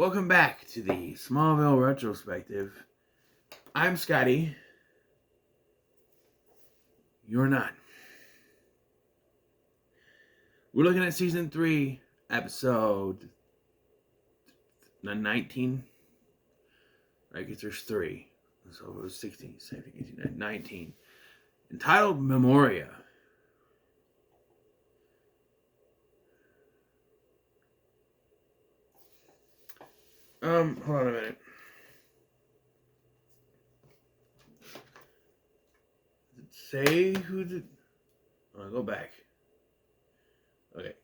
Welcome back to the Smallville Retrospective. I'm Scotty. You're not. We're looking at Season 3, Episode 19. I guess there's 3. So it was 16, 17, 18, 19. Entitled Memoria. Hold on a minute. Say who did... I'll go back. Okay.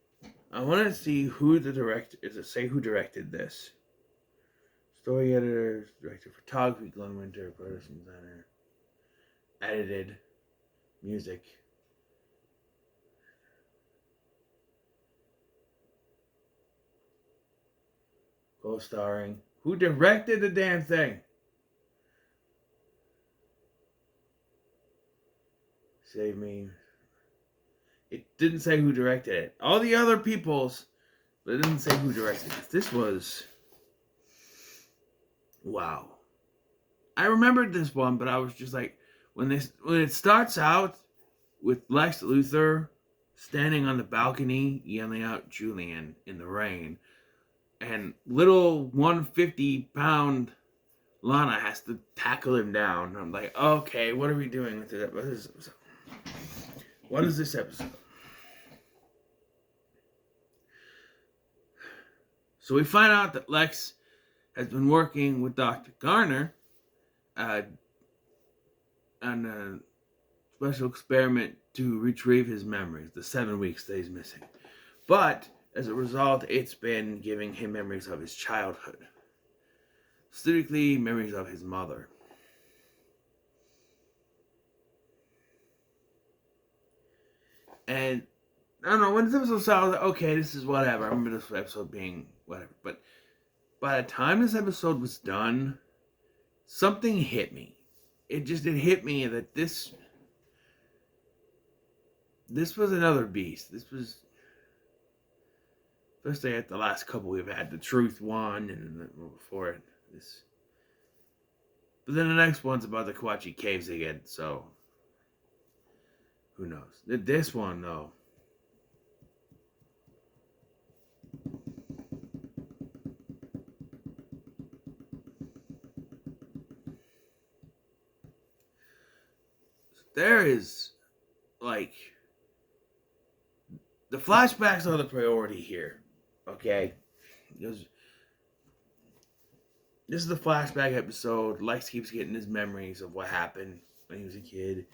I want to see who the director... Is it say who directed this? Story editor, director of photography, Glenn Winter, production designer, edited, music. Co-starring. Who directed the damn thing? Save me. It didn't say who directed it. All the other people's, but it didn't say who directed it. This was... Wow. I remembered this one, but I was just like, when it starts out with Lex Luthor standing on the balcony yelling out Julian in the rain, and little 150-pound Lana has to tackle him down. I'm like, okay, what are we doing with this? What is this episode? So we find out that Lex has been working with Dr. Garner on a special experiment to retrieve his memories, the 7 weeks that he's missing. But as a result, it's been giving him memories of his childhood. Specifically, memories of his mother. And I don't know, when this episode started, I was like, okay, this is whatever. I remember this episode being whatever. But by the time this episode was done, something hit me. It hit me that this was another beast. This was, especially at the last couple we've had, the Truth one, and then before it, this. But then the next one's about the Kawachi Caves again, so who knows? This one, though. There is, like, the flashbacks are the priority here, okay? This is the flashback episode. Lex keeps getting his memories of what happened when he was a kid.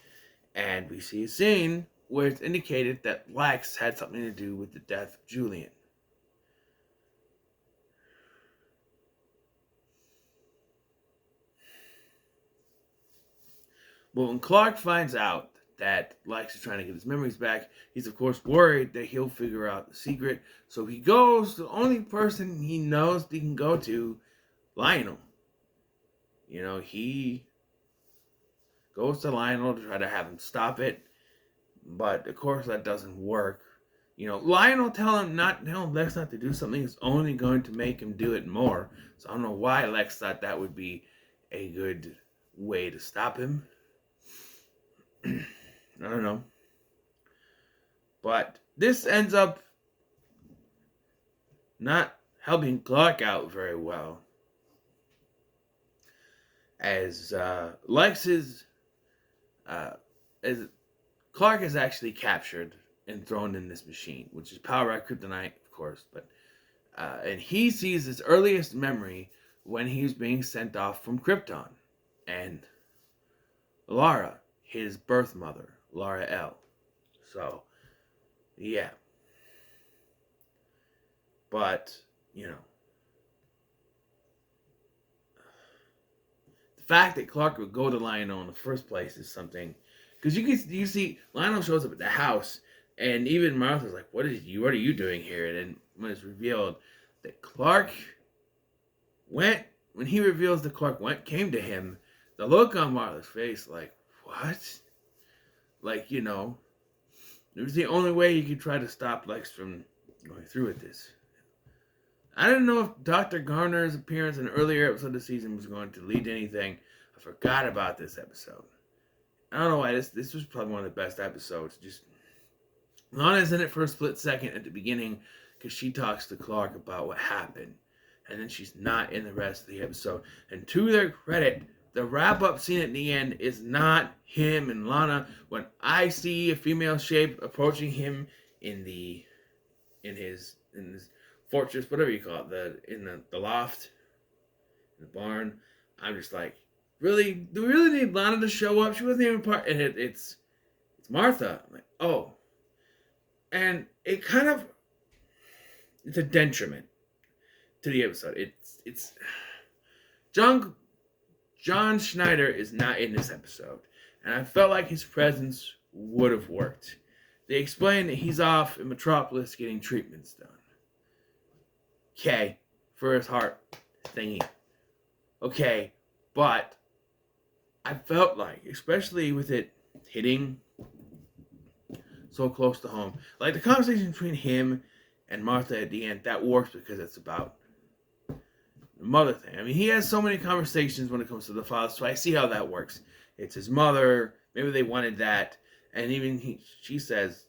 And we see a scene where it's indicated that Lex had something to do with the death of Julian. Well, when Clark finds out that Lex is trying to get his memories back, he's of course worried that he'll figure out the secret. So he goes to the only person he knows he can go to, Lionel. You know, he goes to Lionel to try to have him stop it. But of course that doesn't work. You know, Lionel telling Lex not to do something is only going to make him do it more. So I don't know why Lex thought that would be a good way to stop him. I don't know. But this ends up not helping Clark out very well. As Lex is... as Clark is actually captured and thrown in this machine, which is powered by kryptonite, of course. But and he sees his earliest memory when he's being sent off from Krypton, and Lara, his birth mother, Lara L. So, yeah. But you know, the fact that Clark would go to Lionel in the first place is something. Because you see, Lionel shows up at the house, and even Martha's like, what are you doing here? And then when it's revealed that Clark when he reveals that Clark came to him, the look on Martha's face, like, what? Like, you know, it was the only way you could try to stop Lex from going through with this. I didn't know if Dr. Garner's appearance in an earlier episode of the season was going to lead to anything. I forgot about this episode. I don't know why this was probably one of the best episodes. Just Lana's in it for a split second at the beginning because she talks to Clark about what happened. And then she's not in the rest of the episode. And to their credit, the wrap-up scene at the end is not him and Lana. When I see a female shape approaching him in his fortress, whatever you call it, in the loft, in the barn, I'm just like, really? Do we really need Lana to show up? She wasn't even part. And it's Martha. I'm like, oh. And it's a detriment to the episode. It's John Schneider is not in this episode, and I felt like his presence would have worked. They explain that he's off in Metropolis getting treatments done. Okay, for his heart thingy. Okay, but I felt like, especially with it hitting so close to home, like the conversation between him and Martha at the end, that works because it's about the mother thing. I mean, he has so many conversations when it comes to the father, so I see how that works. It's his mother. Maybe they wanted that, and even she says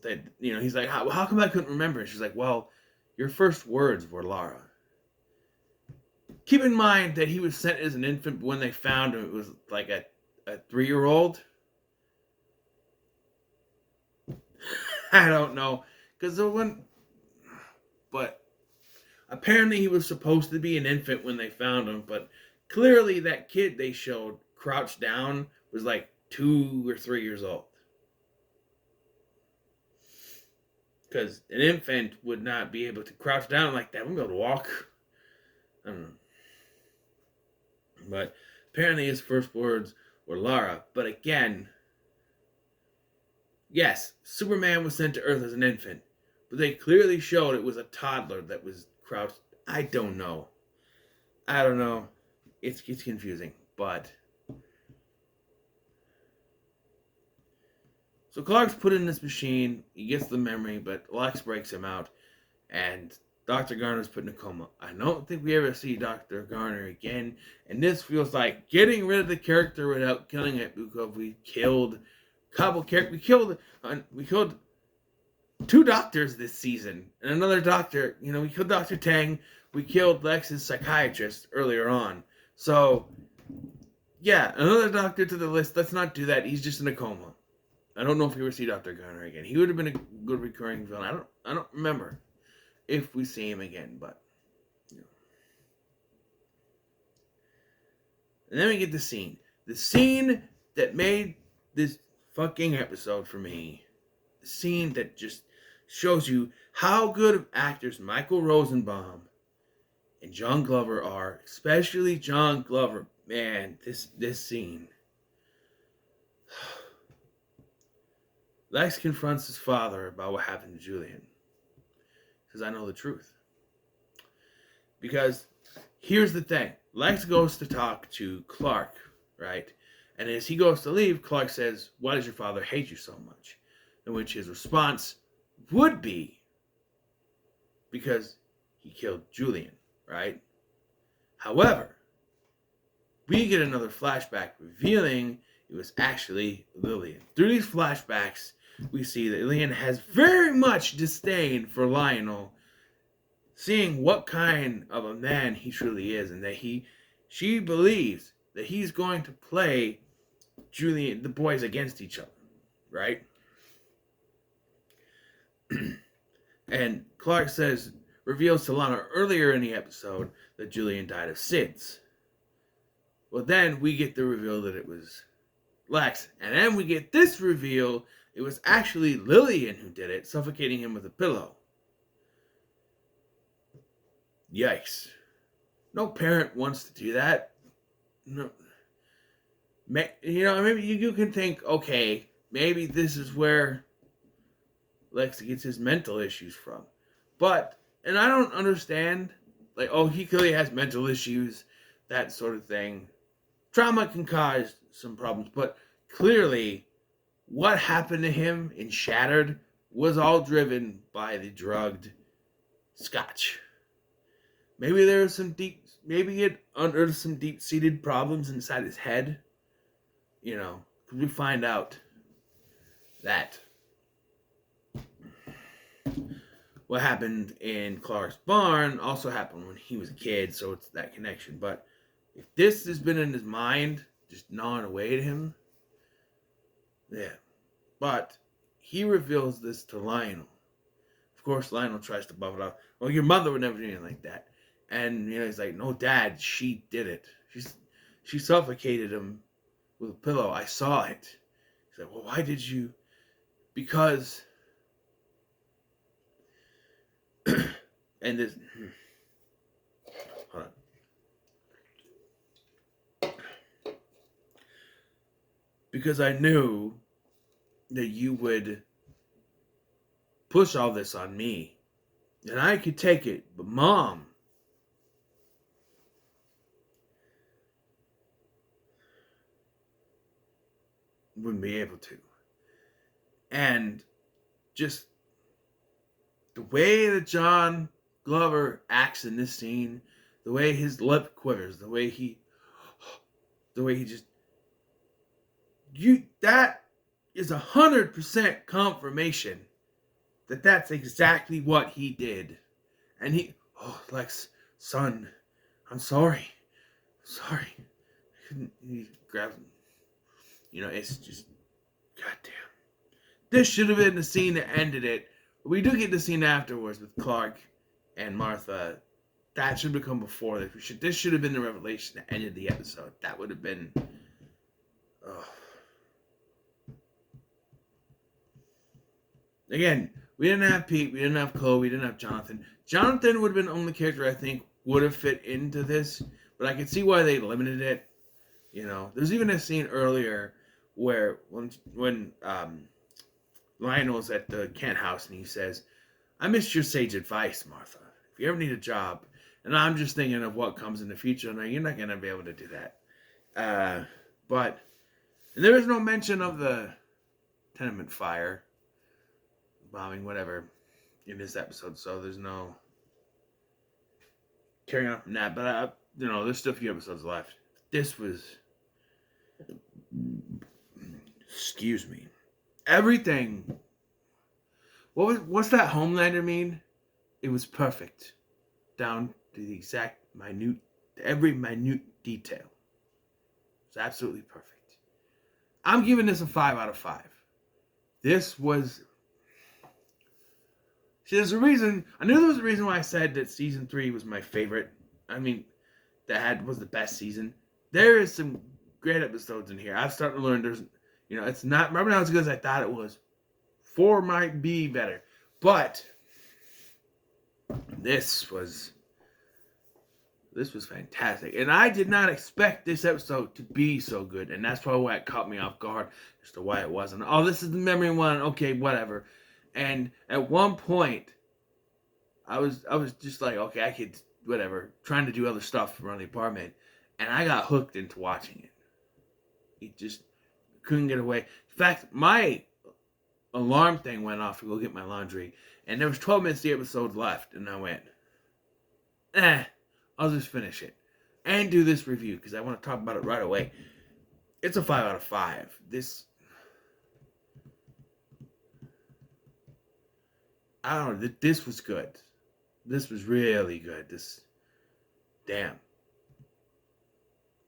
that he's like, how come I couldn't remember? And she's like, well, your first words were Lara. Keep in mind that he was sent as an infant, but when they found him, it was like a 3-year-old. I don't know, but apparently he was supposed to be an infant when they found him, but clearly that kid they showed crouched down was like 2 or 3 years old. Because an infant would not be able to crouch down like that. Wouldn't be able to walk. I don't know. But apparently his first words were Lara. But again, yes, Superman was sent to Earth as an infant. But they clearly showed it was a toddler that was crouched. I don't know. It's confusing. But so Clark's put in this machine. He gets the memory, but Lex breaks him out. And Dr. Garner's put in a coma. I don't think we ever see Dr. Garner again. And this feels like getting rid of the character without killing it, because we killed a couple characters. We killed 2 doctors this season. And another doctor. We killed Dr. Tang. We killed Lex's psychiatrist earlier on. So, yeah, another doctor to the list. Let's not do that. He's just in a coma. I don't know if we ever see Dr. Garner again. He would have been a good recurring villain. I don't remember if we see him again, but And then we get the scene. The scene that made this fucking episode for me. The scene that just shows you how good of actors Michael Rosenbaum and John Glover are. Especially John Glover. Man, this scene. Lex confronts his father about what happened to Julian. He says, I know the truth. Because here's the thing. Lex goes to talk to Clark, right? And as he goes to leave, Clark says, why does your father hate you so much? In which his response would be, because he killed Julian, right? However, we get another flashback revealing it was actually Lillian. Through these flashbacks, we see that Lillian has very much disdain for Lionel, seeing what kind of a man he truly is, and that she believes that he's going to play Julian, the boys against each other, right? And Clark reveals to Lana earlier in the episode that Julian died of SIDS. Well, then we get the reveal that it was Lex, and then we get this reveal, it was actually Lillian who did it, suffocating him with a pillow. Yikes. No parent wants to do that. No. Maybe you can think, okay, maybe this is where Lex gets his mental issues from. And I don't understand, he clearly has mental issues, that sort of thing. Trauma can cause some problems, but clearly what happened to him in Shattered was all driven by the drugged scotch. Maybe there was maybe it under some deep-seated problems inside his head. You know, we find out that what happened in Clark's barn also happened when he was a kid, so it's that connection. But if this has been in his mind, just gnawing away at him, yeah. But he reveals this to Lionel. Of course, Lionel tries to buff it off. Well, your mother would never do anything like that. And, he's like, no, Dad, she did it. She suffocated him with a pillow. I saw it. He's like, well, why did you? Because, and this, hold on. Because I knew that you would push all this on me. And I could take it, but Mom, wouldn't be able to. And just the way that John Glover acts in this scene, the way his lip quivers, the way he just, that is 100% confirmation that that's exactly what he did. And Lex, son, I'm sorry. He grabs him. It's just, goddamn. This should have been the scene that ended it. We do get the scene afterwards with Clark and Martha. That should have come before this. This should have been the revelation that ended the episode. That would have been, Again, we didn't have Pete, we didn't have Chloe, we didn't have Jonathan. Jonathan would have been the only character I think would have fit into this, but I could see why they limited it. There's even a scene earlier where when Lionel's at the Kent house and he says, I missed your sage advice, Martha. If you ever need a job, and I'm just thinking of what comes in the future, now you're not going to be able to do that. But there is no mention of the tenement fire, bombing, whatever, in this episode, so there's no carrying on from that. But, there's still a few episodes left. This was, excuse me, everything. What's that Homelander mean? It was perfect, down to the exact every minute detail. It's absolutely perfect. I'm giving this a 5 out of 5. This was. See, there's a reason. I knew there was a reason why I said that season 3 was my favorite. I mean, was the best season. There is some great episodes in here. I've started to learn it's not, remember not as good as I thought it was. 4 might be better. But this was fantastic. And I did not expect this episode to be so good. And that's probably why it caught me off guard as to why it wasn't. Oh, this is the memory one. Okay, whatever. And at one point, I was just like, okay, I could, whatever, trying to do other stuff around the apartment. And I got hooked into watching it. It just couldn't get away. In fact, my alarm thing went off to go get my laundry. And there was 12 minutes of the episode left. And I went, I'll just finish it. And do this review, because I want to talk about it right away. It's a 5 out of 5. I don't know, this was good. This was really good. Damn.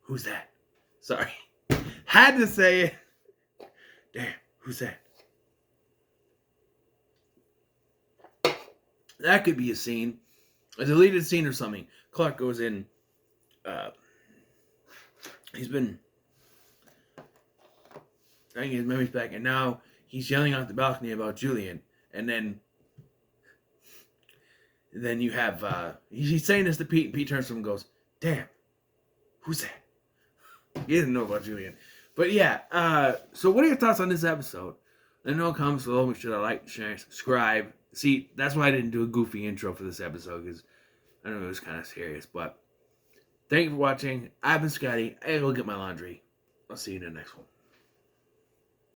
Who's that? Sorry. Had to say it. Damn, who's that? That could be a scene. A deleted scene or something. Clark goes in. He's been trying to get his memories back, and now he's yelling out the balcony about Julian. And then you have, he's saying this to Pete, and Pete turns to him and goes, damn, who's that? He didn't know about Julian. But yeah, so what are your thoughts on this episode? Let me know in the comments below. Make sure to like, share, subscribe. See, that's why I didn't do a goofy intro for this episode, because I know it was kind of serious. But thank you for watching. I've been Scotty. I go get my laundry. I'll see you in the next one.